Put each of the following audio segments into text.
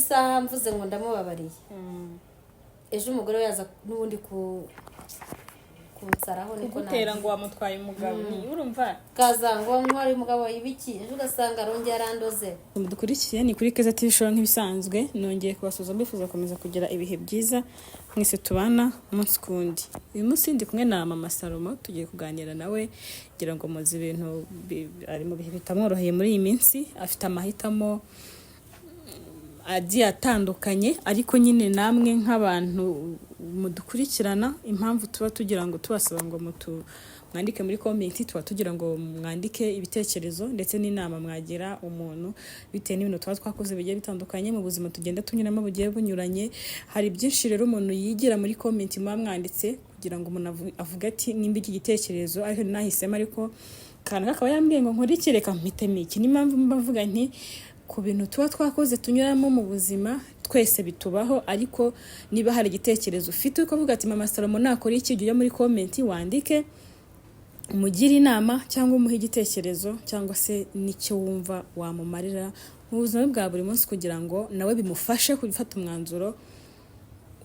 izi saha mvuze ngo ndamubabariye ejo umugore we yaza n'ubundi kunsaraho niko gutera ngo wamutwaye umugabo ni urumva kaza ngo ntwari umugabo ibiki ejo ugasanga arongera arandoze. Mudukurikiye ni kuri Keza TV show nk'ibisanzwe, nongeye kubasuza mbifuza komeza kugira ibihe byiza mwese tubana umunsi kundi. Uyu munsi ndi kumwe na Mama Salomo, tugiye kuganira nawe kugira ngo muzi ibintu ari mu bihe bitamworoheye muri iyi minsi, afite amahitamo agiye atandukanye, ariko nyine namwe nk'abantu mudukurikirana impamvu tuba tugira ngo tubasaba ngo mwandike muri comment, tuba tugira ngo mwandike ibitekerezo ndetse n'inama mwagira umuntu bitewe n'ibintu tuba twakoze bigiye bitandukanye mu buzima tugenda tunyuramo bugiye bunyuranye. Hari byinshi rero umuntu yigira muri comment muba mwanditse kugira ngo umuntu avuge ati nimba iki gitekerezo ariko nahisemo ariko kana kakaba yambwiye ngo nkurikire kampitemo iki. Ni impamvu mbavuga nti ku bintu tuba twakoze tunyuramo mu buzima twese bitubaho, ariko niba hari igitekerezo ufite ukavuga ati Mama Salomo nakora iki, ujya muri comment wandike umugire inama cyangwa umuhe igitekerezo cyangwa se nicyo wumva wamumarira mu buzima bwa buri munsi kugira ngo nawe bimufashe gufata umwanzuro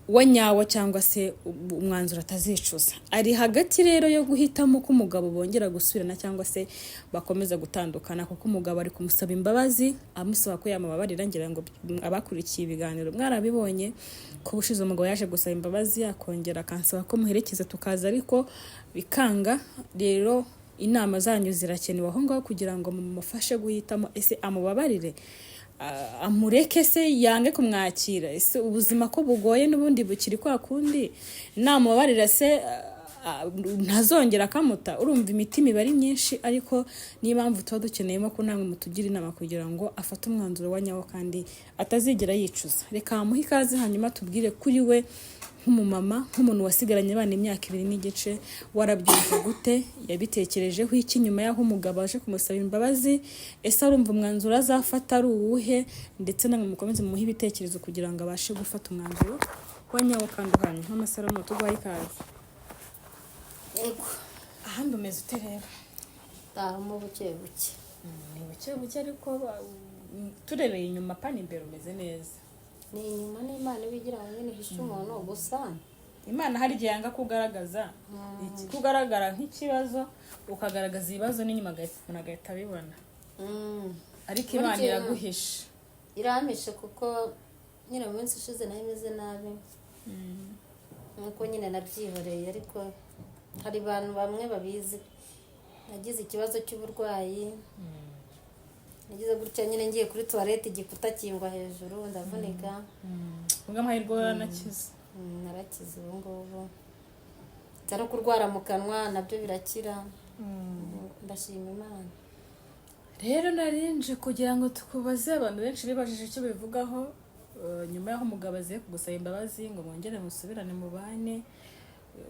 wa nyawo cyangwa se umwanzuro atazicuza. Ari hagati rero yo guhitamo ko umugabo bongera gusubirana cyangwa se bakomeza gutandukana, kuko umugabo ari kumusaba imbabazi amusaba ko yamubabarira. Ngira ngo abakurikiye ibiganiro mwarabibonye ko bushize umugabo yaje gusaba imbabazi akongera akansaba ko muherekeza tukaza ariko bikanga. Rero inama zanyu zirakenewe aho ngaho kugira ngo mumufashe guhitamo, ese amubabarire amureke se yange kumwakira, ese ubuzima ko bugoye n'ubundi bukiri kwa kundi namubabarira se ntazongera akamuta. Urumva imitima iba ari myinshi, ariko niyo mpamvu tuba dukeneyemo ko namwe mutugira inama kugira ngo afate umwanzuro wa nyawo kandi atazigera yicuza. Reka muhe ikaze hanyuma tubwire kuri we nk'umumama, nk'umuntu wasigaranye abana imyaka 2 n'igice, warabyumva gute, yabitekerejeho iki nyuma y'aho umugabo aje kumusaba imbabazi, ese arumva umwanzuro azafata ari uwuhe, ndetse namwe mukomeze muhe ibitekerezo kugira ngo abashe gufata umwanzuro wa nyawo kandi uhanye. Mama Salomo tuguhaye ikaze. Ego Ahandi umeze ute rero? mu buke buke Ni buke ariko turebeye inyuma pani imbere umeze neza. ni inyuma n'Imana ibigira ngo nyine hishe umuntu gusa Imana hari igihe yanga kugaragaza kugaragara nk'ikibazo, ukagaragaza ibibazo n'inyuma umuntu agahita abibona, ariko Imana iraguhisha, iramishe kuko nyine mu minsi ishize nayo imeze nabi nkuko nyine nabyihoreye, ariko hari abantu bamwe babizi. Nagize ikibazo cy'uburwayi, nagize gutya nyine ngiye kuri toilette igikuta kingwa hejuru ndavunika. ubwo amahirwe yaranakize. Narakize ubu ngubu, cyane kurwara mu kanwa nabyo birakira. Ndashima Imana. Rero narinje kugira ngo tukubaze, abantu benshi bibajije icyo bivugaho nyuma y'aho umugabo aziye kugusaba imbabazi ngo mwongere musubirane mu bane.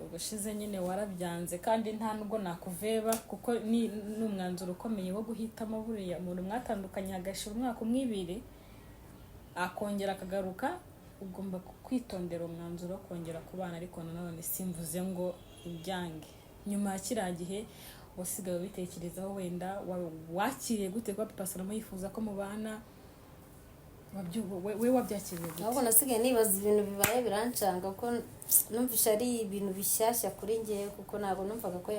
Ubushize nyine warabyanze kandi nta nubwo nakuveba, kuko ni umwanzuro ukomeye wo guhitamo. Buriya umuntu mwatandukanye hagashira umwaka 2 akongera akagaruka, ugomba kwitondera umwanzuro wo kongera kubana, ariko nanone simvuze ngo ubyange. Nyuma ya kiriya gihe wasigaye bitekerezaho, wenda wakiriye gute kwa Papa Salomo yifuza ko mubana? We wabyakiriye gute? Ahubwo nasigaye nibaza ibintu bibaye birancanga, kuko numvisha ari ibintu bishyashya kuri njye, kuko ntabwo numvaga ko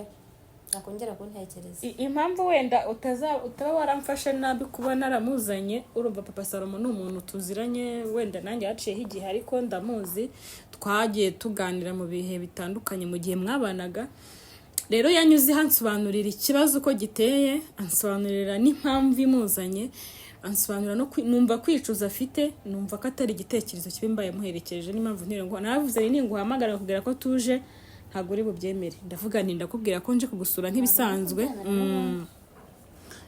nakongera kuntekereza. Impamvu wenda utaba waramfashe nabi kuba naramuzanye. Urumva Papa Salomo ni umuntu tuziranye, wenda nanjye yaciyeho igihe ariko ndamuzi, twagiye tuganira mu bihe bitandukanye mu gihe mwabanaga. Rero yanyuze hansobanurira ikibazo uko giteye, ansobanurira n'impamvu imuzanye, ansobanura no numva kwicuza afite, numva ko atari igitekerezo kibi mbaye muherekeje. N'impamvu ntire ngo navuze ni nguhamagara kugira ko tuje ntago uri bubyemere. Ndavuga nti ndakubwira ko nje kugusura nk'ibisanzwe.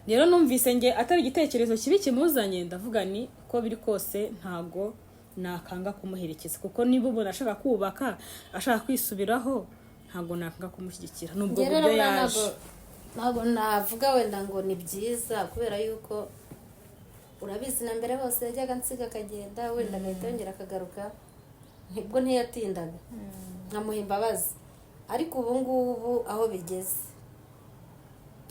Rero numvise nge atari igitekerezo kibi kimuzanye, ndavuga ni ko biri kose ntago nakanga kumuherekeza, kuko niba ubona ashaka kubaka, ashaka kwisubiraho, ntago nakanga kumushyigikira nubwo buryo yaje. Ntago navuga wenda ngo ni byiza, kubera yuko urabizi na mbere bose yajyaga nsiga akagenda, wenda agahita yongera akagaruka, nibwo ntiyatindaga nkamuha imbabazi. Ariko ubu ngubu aho bigeze,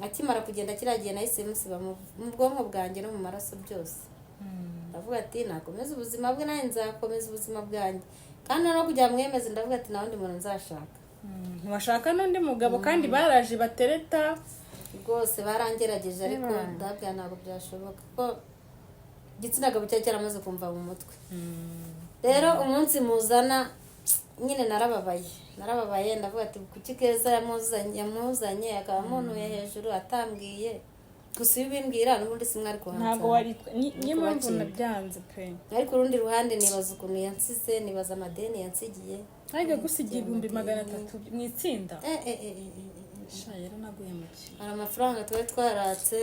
akimara kugenda kiriya gihe nahise musiba mu bwonko bwanjye no mu maraso byose. ndavuga ati nakomeza ubuzima bwe nanjye nzakomeza ubuzima bwanjye kandi no kugira mwemeze ndavuga ati nta wundi muntu nzashaka. ntibashaka n'undi mugabo kandi baraje batereta rwose barangerageje ariko ndabwira ntabwo byashoboka ko igitsina gabo cyari cyaramaze kumva mu mutwe. rero umunsi muzana nyine narababaye ndavuga ati kuki Keza yamuzanye akaba amunuye hejuru atambwiye gusa iyo ubimbwira n'ubundi simwari kuhanza ntabwo wari niyo mpamvu nabyanze pe. ariko urundi ruhande nibaza ukuntu yansize, nibaza amadeni yansigiye ariko gusigiye 300 mu itsinda rero naguhemukiye. hari amafaranga twari twaratse,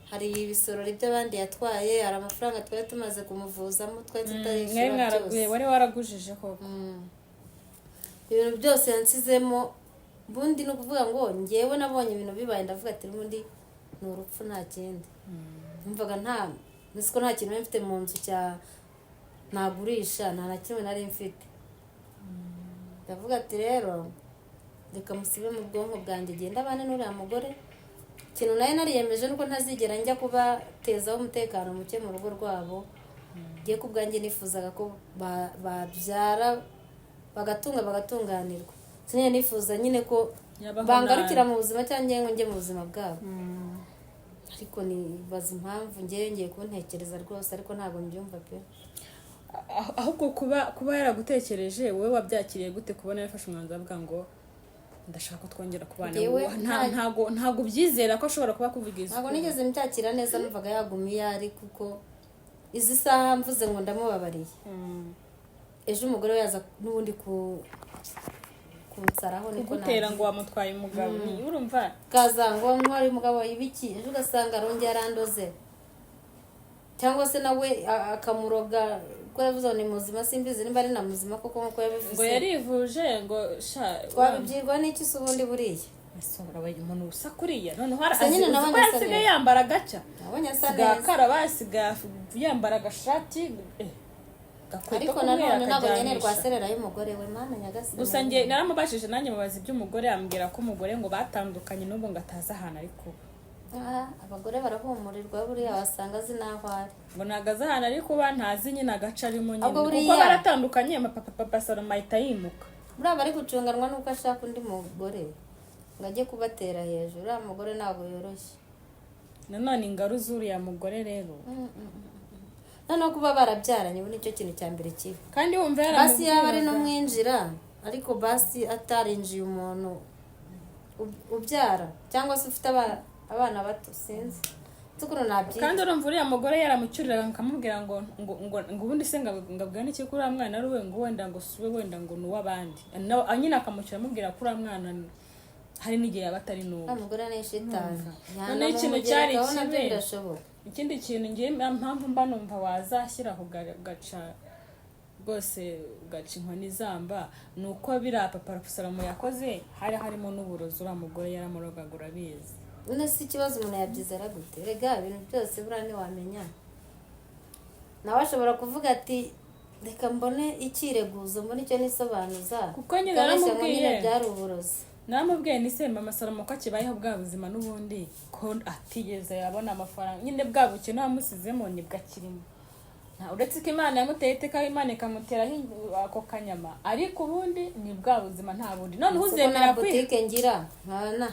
hari ibisorori by'abandi yatwaye, hari amafaranga twari tumaze kumuvuzamo twari tutarishyura byose. wari waragujije koko ibintu byose yansizemo. ubundi ni ukuvuga ngo ngewe nabonye ibintu bibaye ndavuga ati n'ubundi ni urupfu nta kindi. numvaga ko nta kintu mfite mu nzu nagurisha, nta na kimwe nari mfite. ndavuga ati rero reka musibe mu bwonko bwanjye genda abane n'uriya mugore. ikintu nayo nariyemeje nuko ntazigera njya kubatezaho umutekano muke mu rugo rwabo. ngiye ku bwanjye nifuzaga ko babyara bagatunganirwa. sinye nifuza nyine ko bangarukira mu buzima cyangwa ngo njye mu buzima bwabo. ariko nibaza impamvu ngiye kuntekereza rwose ariko ntabwo mbyumva pe. ahubwo kuba yaragutekereje wowe wabyakiriye gute kubona yafashe umwanzuro avuga ngo ndashaka ko twongera kubana? ntabwo byizera ko ashobora kuba kuvugiza. ntabwo nigeze mbyakira neza, numvaga yagumiye ari kuko izi saha mvuze ngo ndamubabariye ejo umugore we yaza n'ubundi kunsaraho niko gutera ngo wamutwaye umugabo. urumva kaza ngo ntwari umugabo ibiki ejo ugasanga arongera arandoze cyangwa se nawe akamuroga ko yavuze ni muzima, simbizi niba ari na muzima koko nkuko yabivuze ngo yarivuje ngo twabibyirwa n'iki se ubundi buriya asora baye umuntu usa kuriya noneho asigaye yambara gaca nabonye asa neza karabasiga yambara agashati ariko nanone ntabwo nyene rwaserera y'umugore we mana nyagasani. gusa nge naramubashije nanjye mubaza iby'umugore ambwira ko umugore ngo batandukanye n'ubwo ngo ataza ahantu ariko abagore barahumurirwa buriya wasanga azi n'aho ari ngo nagaze ahantu ariko ba ntazi nyine agaca arimo nyine kuko baratandukanye papa Saloma ahita yimuka. buriya bari gucunganwa n'uko ashaka undi mugore ngo ajye kubatera hejuru. uriya mugore ntabwo yoroshye. nanone ingaru z'uriya mugore rero noneho kuba barabyaranye ubu nicyo kintu cya mbere kibi. kandi wumva basi yaba ari no mwinjira ariko basi atarinjiye umuntu ubyara cyangwa se ufite abana bato sinzi tukuru nabyiza. kandi urumva uriya mugore yaramucyurira akamubwira ngo ubundi se ngabwira n'iki kuri uriya mwana ari we ngo wenda ngo sube wenda ngo ni uw'abandi nyine akamucyura amubwira kuri uriya mwana hari n'igihe yaba atari n'uwo. umugore ni shitani. noneho ikintu cyari kibe ikindi kintu ngiye mpamvu mba numva wazashyiraho ugaca rwose ugaca inkoni zamba ni uko biriya papa Salomo yakoze hari harimo n'uburozi uriya mugore yaramurogaga urabizi. none si ikibazo umuntu yabyizera gute? rega ibintu byose buriya ntiwamenya. nawe ashobora kuvuga ati reka mbone ikireguzo mbone icyo nisobanuza kuko nyine naramubwiye byari uburozi. naramubwiye ni se mama Salomo ko akibayeho bwa buzima n'ubundi ko atigeze yabona amafaranga nyine bwa bukene wamusizemo nibwo akirimo. uretse ko Imana yamuteye iteka Imana ikamuteraho ako kanyama ariko ubundi ni bwa buzima nta bundi. none uzemera butike ngira nkana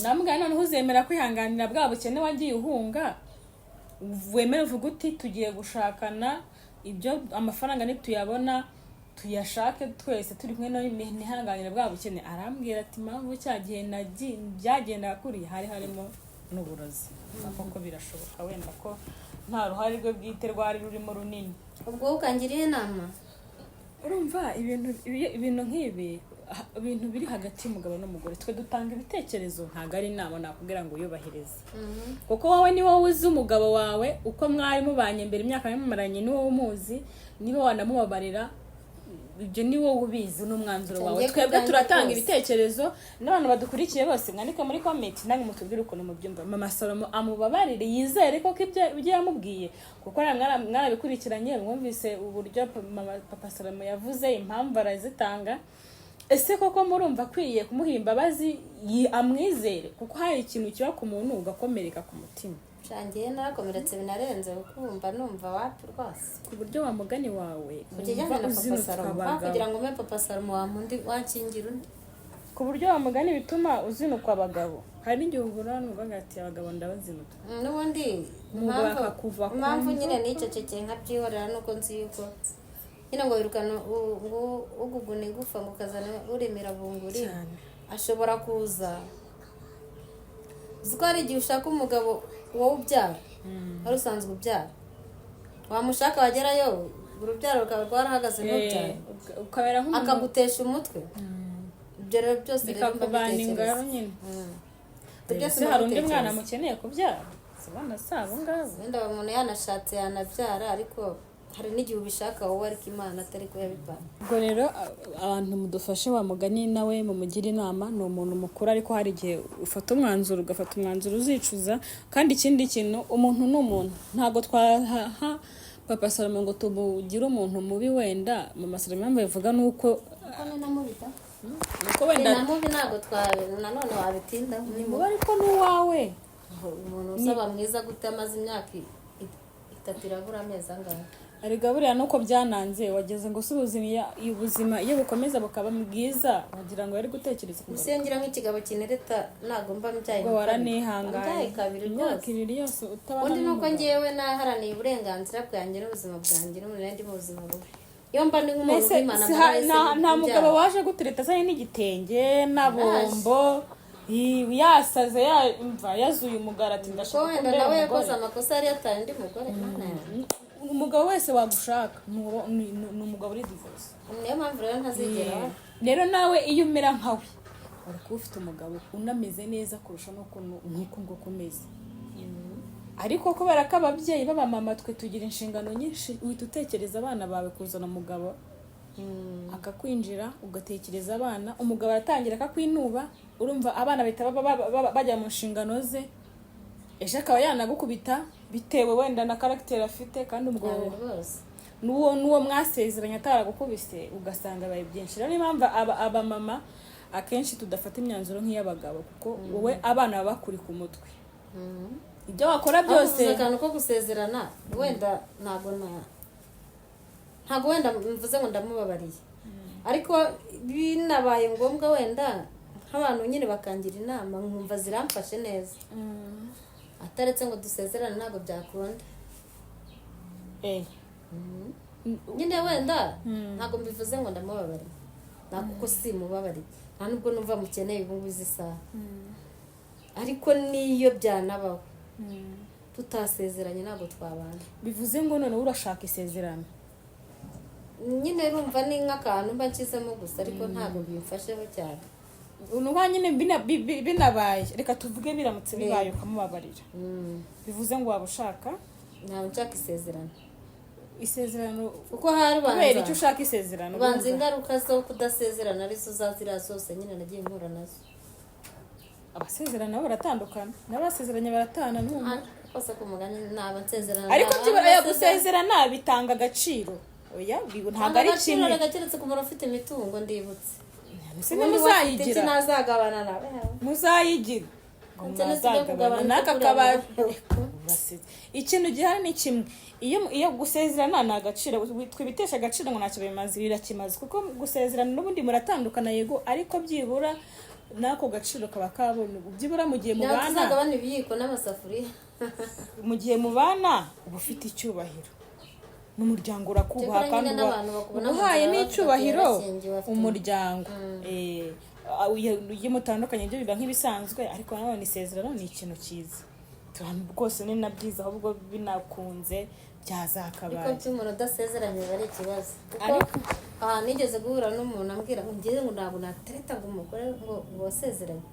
namubwiye none uzemera kwihanganira bwa bukene wagiye uhunga wemere uvuga uti tugiye gushakana ibyo amafaranga nituyabona tuyashake twese turi kumwe ntihanganire bwa bukene. arambwira ati mpamvu cya gihe byagendaga kuri hari harimo n'uburozi. koko birashoboka wenda ko nta ruhare rwe bwite rwari rurimo runini. ubwo ukangiriye inama urumva ibintu nk'ibi ibintu biri hagati y'umugabo n'umugore twe dutanga ibitekerezo ntabwo ari inama nakubwira ngo uyubahirize. kuko wowe ni wowe uzi umugabo wawe uko mwari mubanye mbere imyaka yamumaranye ni wowe umuzi niba wanamubabarira ibyo ni wowe ubizi n'umwanzuro wawe. twebwe turatanga ibitekerezo n'abantu badukurikiye bose mwandike muri comment nange mutubwire ukuntu mubyumva. mama Salomo amubabarire yizere ko ibyo yamubwiye kuko mwarabikurikiranye mwumvise uburyo papa Salomo yavuze impamvu arazitanga. ese koko murumva akwiye kumuha imbabazi amwizere kuko hari ikintu kiba ku muntu ugakomereka ku mutima. shangiye narakomeretse binarenze kumva numva wapi rwose ku buryo wa mugani wawe ukijyanye na papa Salomo kugira ngo mpe papa Salomo wankingira undi ku buryo wa mugani bituma uzinukwa abagabo. Hari n'igihe ubura n'uvuga ati abagabo ndabazinuka n'ubundi impamvu nyine nicecekeye nkabyihorera nuko nzi yuko nyine ngo wirukana uguguna igufa ngo ukazana uremera bunguri ashobora kuza uzi ko hari igihe ushaka umugabo wowe ubyara wari usanzwe ubyara wamushaka wagerayo urubyaro rukaba rwarahagaze n'ubyara ukabera nk'umuntu akagutesha umutwe ibyo rero byose rero bikakubana ingaro nyine byose hari undi mwana mukeneye kubyara abana sabo ngabo wenda umuntu yanashatse yanabyara ariko hari n'igihe ubishaka wowe ariko Imana atari ko yabipanga. Ubwo rero abantu mudufashe wa mugani nawe mumugira inama, ni umuntu mukuru ariko hari igihe ufata umwanzuro ugafata umwanzuro uzicuza. Kandi ikindi kintu, umuntu ni umuntu, ntabwo twaha papa Salomo ngo tumugire umuntu mubi. Wenda mama Salomo yavuga nuko nuko wenda namubi ntabwo nanone wabitinda ni mubi ariko n'uwawe. Umuntu usaba mwiza gute amaze imyaka 3 irabura amezi angahe? Ariko buriya nuko byananze wageze ngo ubuzima iyo bukomeza bukaba bwiza wagira ngo yari gutekereza ku musengera nk'ikigabo kinereta ntago mba mbyaye ngo waranihanganye imyaka 2 yose utabana undi nuko ngiyewe naharaniye uburenganzira bwanjye n'ubuzima bwanjye n'ubundi mu buzima bubi. Iyo mba ndi nk'umuntu w'Imana nta mugabo waje gutereta zanye n'igitenge na bombo yasaze yazuye umugara ati ndashaka wenda nawe yakoze amakosa yari yataye undi mugore. Umugabo wese wagushaka ni umugabo uri divorce. Niyo mpamvu rero ntazigera rero nawe iyo umera nkawe wari kuba ufite umugabo unameze neza kurusha nuko ngo kumeze. Ariko kubera ko ababyeyi b'abamama twe tugira inshingano nyinshi, uhita utekereza abana bawe kuzana umugabo akakwinjira, ugatekereza abana, umugabo aratangira akakwinuba, urumva abana bahita bajya mu nshingano ze, ejo akaba yanagukubita bitewe wenda na character afite. Kandi umugabo n'uwo mwasezeranye ataragukubise ugasanga baye byinshi. Rero impamvu abamama akenshi tudafata imyanzuro nk'iy'abagabo, kuko wowe abana baba bakuri ku mutwe. Ibyo wakora byose akantu ko gusezerana wenda ntago wenda mvuze ngo ndamubabariye, ariko binabaye ngombwa wenda nk'abantu nyine bakangira inama nkumva ziramfashe neza, ataretse ngo dusezerane ntago byakunda. Nyine wenda ntago mbivuze ngo ndamubabariye, kuko si mubabariye, nta nubwo numva mukeneye ibungu z'isaha. Ariko niyo byanabaho tutasezeranye ntabwo twabana. Bivuze ngo none urashaka isezerano nyine rumva ni nk'akantu mba nshyizemo gusa, ariko ntabwo bimfasheho cyane. Unuba nyine binabaye, reka tuvuge biramutse bibaye ukamubabarira, bivuze ngo waba ushaka ntabwo nshaka isezerano kuko hari kubera icyo ushaka isezerano banza ingaruka zo kudasezerana arizo zazira zose nyine nagiye mpura nazo. Abasezerana baratandukana n'abasezeranye baratana n'umwe kose ku mugani naba nsezerana, ariko kibaya gusezerana bitanga agaciro. Oya ntabwo ari kimwe, nagakeretse ku muntu ufite imitungo ndibutse muzayigira ntazagabana nawe muzayigira naka kabari. Ikintu gihari ni kimwe, iyo gusezerana nta gaciro, twibitesha agaciro ngo ntacyo bimaze, birakimaze kuko gusezerana n'ubundi muratandukana yego, ariko byibura nako gaciro kaba kabone. Byibura mu gihe mubana ntazagabana ibiyiko n'amasafuriya mu gihe mubana uba ufite icyubahiro n'umuryango urakubaha, kandi uhaye n'icyubahiro umuryango. Iyo mutandukanye ibyo biba nk'ibisanzwe, ariko nanone isezerano ni ikintu cyiza rwose, ni na byiza ahubwo binakunze byazakabaye. Ariko cy'umuntu udasezeranye biba ari ikibazo, kuko nigeze guhura n'umuntu ambwira ngo ngiye ngo ntabwo natereta ngo umugore ngo wasezeranye.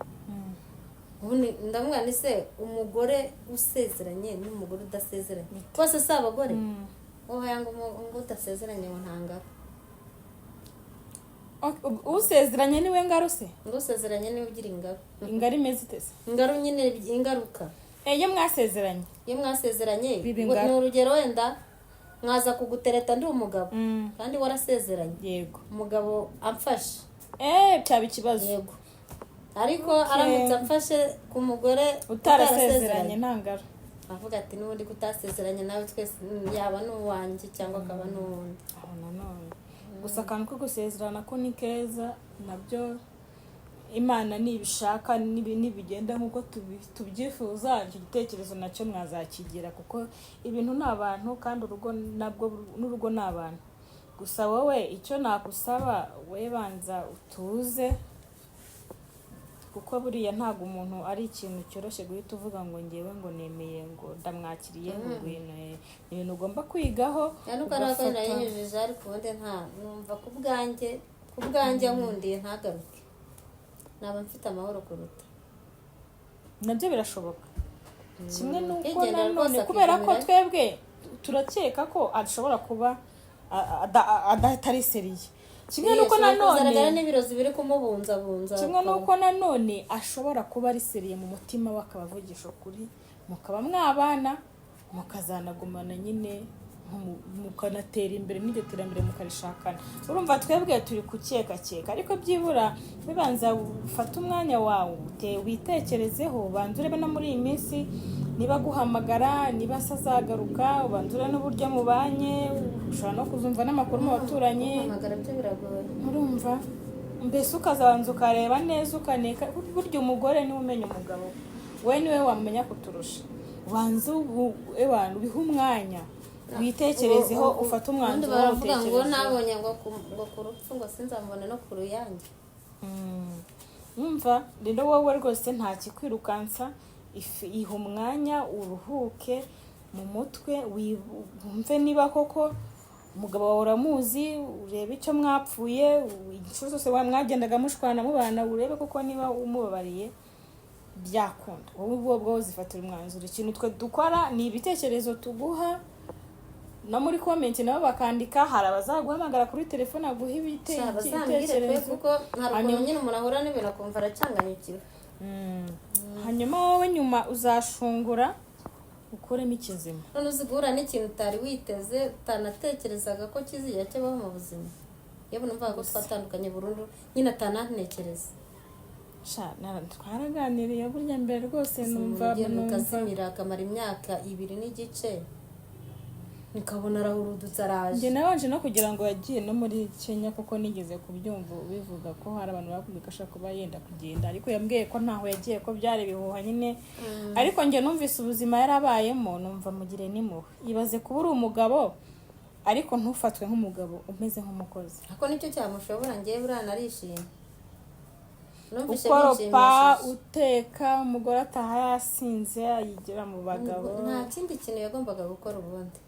Ndamubwira ni se umugore usezeranye n'umugore udasezeranye bose si abagore? Oya ngo udasezeranye ngo ntangara. Usezeranye niwe ngaro se? Ngo usezeranye niwe ugira ingaro. Ingaro imeze itese? Ingaro nyine ingaruka. Iyo mwasezeranye ni urugero wenda mwaza kugutereta ndi umugabo kandi warasezeranye, yego umugabo amfashe cyaba ikibazo, yego, ariko aramutse amfashe ku mugore utarasezeranye ntangaro avuga ati n'ubundi kutasezeranye nawe twese yaba n'uwanjye cyangwa akaba n'uwundi. aho nanone gusa akantu ko gusezerana ko ni keza nabyo Imana nibishaka nibigenda nk'uko tubyifuza icyo gitekerezo nacyo mwazakigira kuko ibintu ni abantu kandi urugo nabwo n'urugo ni abantu. Gusa wowe icyo nagusaba we banza utuze kuko buriya ntabwo umuntu ari ikintu cyoroshye guhita uvuga ngo ngewe ngo nemeye ngo ndamwakiriye ngo ngwino. Ni ibintu ugomba kwigaho nuko ariko narayinyujije ariko ubundi nta numva ku bwanjye nkundiye ntagaruke naba mfite amahoro kuruta. Nabyo birashoboka kimwe nuko nanone kubera ko twebwe turakeka ko ashobora kuba adatari seriye kimwe nuko nanone n'ibirozi biri kumubunzabunza kimwe nuko nanone ashobora kuba ari seriye mu mutima we akabavugisha ukuri mukaba mwabana mukazanagumana nyine mukanatera imbere n'iryo terambere mukarishakana. Urumva twebwe turi kukeka ariko byibura bibanza ufata umwanya wawe witekerezeho banza urebe no muri iyi minsi niba guhamagara niba sazagaruka ubanzura n'uburyo mubanye ushobora no kuzumva n'amakuru mu baturanyi guhamagara byo biragoye. urumva mbese ukazabanza ukareba neza ukaneka burya umugore niwe umenya umugabo we niwe wamenya kuturusha. Banza ubihe umwanya witekerezeho ufata umwanzuro wo gutekereza. ngo nabonye ngo ku rupfu ngo sinzamubona no ku ruyange. Umva rero wowe rwose nta kikwirukansa iha umwanya uruhuke mu mutwe wumve niba koko umugabo wawe uramuzi urebe icyo mwapfuye inshuro zose mwagendaga mushwana mubana urebe koko niba umubabariye byakunda. wowe ubwo zifatira umwanzuro. Ikintu twe dukora ni ibitekerezo tuguha no muri comment nabo bakandika hari abazaguhamagara kuri telefone aguha ibitekerezo kuko hari ukuntu nyine umuntu ahura n'ibintu akumva aracanganyukiwe. hanyuma wowe nyuma uzashungura ukuremo ikizima. none uzigura n'ikintu utari witeze utanatekerezaga ko kizijya kibaho mu buzima. yewe numva ko twatandukanye burundu nyine atanantekereza. twaraganiriye burya mbere rwose numva ukazimira akamara imyaka 2 n'igice nikabona arahurudutse araje. Njye nabanje no kugira ngo yagiye no muri Kenya kuko nigeze kubyumva bivuga ko hari abantu bakubwira ko ashaka kuba yenda kugenda ariko yambwiye ko ntaho yagiye ko byari bihuha nyine. Ariko njye numvise ubuzima yarabayemo numva mugire n'impuhwe. Ibaze kuba uri umugabo ariko ntufatwe nk'umugabo umeze nk'umukozi. Ako nicyo cyamushobora ngiye burana arishimye. Ukoropa uteka umugore ataha yasinze yigira mu bagabo. Nta kindi kintu yagombaga gukora ubundi.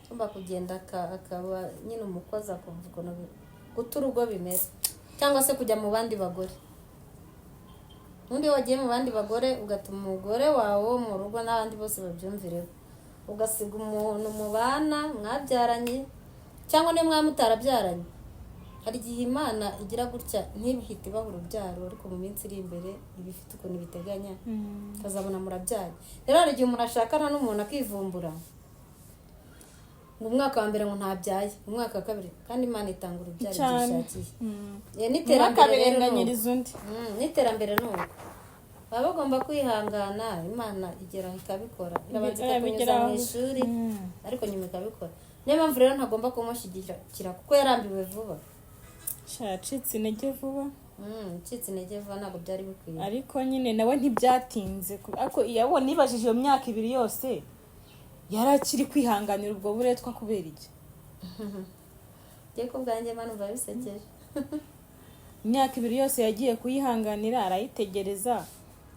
Tumba kugenda akaba nyine umukozi akumva guta urugo bimera cyangwa se kujya mu bandi bagore. Undi wagiye mu bandi bagore ugatuma umugore wawe mu rugo n'abandi bose babyumvireho. Ugasiga umuntu mu bana mwabyaranye cyangwa ne mwamutarabyaranye. Hari igihe Imana igira gutya ntibihite ibaha urubyaro ariko mu minsi iri imbere ibifite ukuntu biteganya kazabona murabyara. Rero hari igihe umuntu ashakana n'umuntu akivumbura mu mwaka wa mbere ngo ntabyaye mu mwaka wa kabiri kandi Imana itanga urubyaro gishakiye. N'iterambere nuko baba bagomba kwihangana Imana igera ikabikora irabanza ikakunyuza mu ishuri ariko nyuma ikabikora. Niyo mpamvu rero ntagomba kumushyigikira kuko yarambiwe vuba. Yacitse intege vuba. Ncitse intege vuba ntabwo byari bikwiye. Ariko nyine nawe ntibyatinze ariko yabona nibajije iyo myaka 2 yose yarakiri kwihanganira ubwo buretwa kubera iki. Giye ko bwanjye Imana umva bisekeje. Imyaka 2 yose yagiye kuyihanganira arayitegereza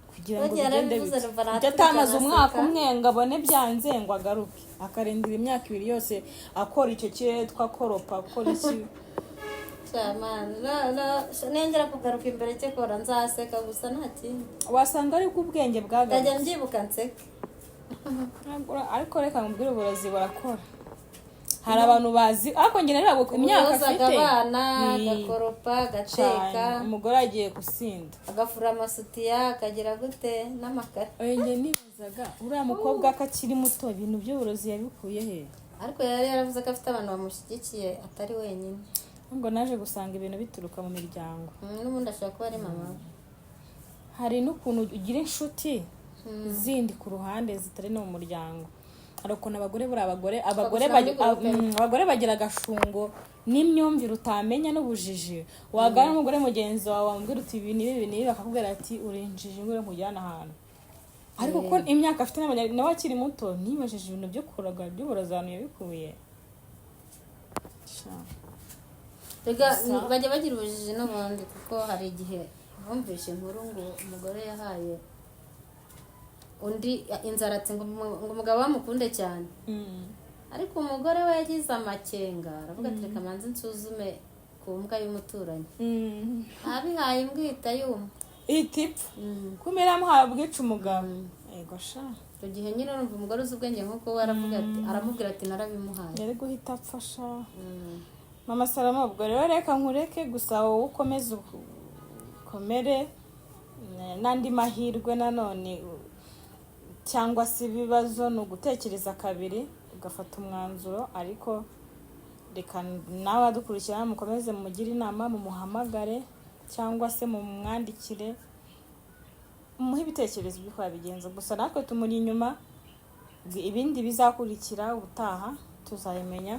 kugira ngo bigende bite. Atamaze umwaka umwe ngabone byanze ngo agaruke akarindira imyaka 2 yose akora icyo kiretwa koropa akora iki. Nengera kugaruka imbere cye kora nzaseka gusa nta kindi. Wasanga ari ubwenge bwagarutse. Ndajya mbyibuka nseka. Ariko reka ngubwire uburozi barakora. Hari abantu bazi ariko njye nari ku imyaka afite abana gakoropa gateka umugore agiye gusinda agafura amasutiya akagira gute n'amakara. Njye nibazaga uriya mukobwa akakiri muto ibintu by'uburozi yabikuye he. Ariko yari yaravuze ko afite abantu bamushyigikiye atari wenyine. Ngo naje gusanga ibintu bituruka mu miryango. N'ubundi ashaka kuba ari mama. Hari n'ukuntu ugira inshuti zindi ku ruhande zitari no mu muryango. Hari ukuntu abagore bagira agashungo n'imyumvire utamenya n'ubujiji, wagana n'umugore mugenzi wawe wambwira uti ibi n'ibi bakakubwira ati urinjije ngure nkujyana ahantu, ariko ko imyaka afite nawe akiri muto nibajije ibintu byo kuraga by'uburazano yabikuye. bajya bagira ubujiji n'ubundi, kuko hari igihe bumvishe inkuru ngo umugore yahaye undi inzaratsi ngo umugabo bamukunde cyane, ariko umugore we yagize amakenga aravuga ati reka manze nsuzume ku mbwa y'umuturanyi, abihaye imbwa ihita yuma ihita ipfa kumera amuhaye bwica umugabo. Ego sha icyo gihe nyine urumva umugore uzi ubwenge nk'uko we aramubwira ati narabimuhaye, yari guhita apfa sha. Mama Salama, ubwo rero reka nkureke, gusa wowe ukomeze ukomere n'andi mahirwe nanone cyangwa se ibibazo ni ugutekereza kabiri ugafata umwanzuro, ariko reka nawe adukurikirana mukomeze mugire inama, mumuhamagare cyangwa se mumwandikire muhe ibitekerezo by'uko yabigenza. Gusa natwe tumuri inyuma, ibindi bizakurikira ubutaha tuzabimenya.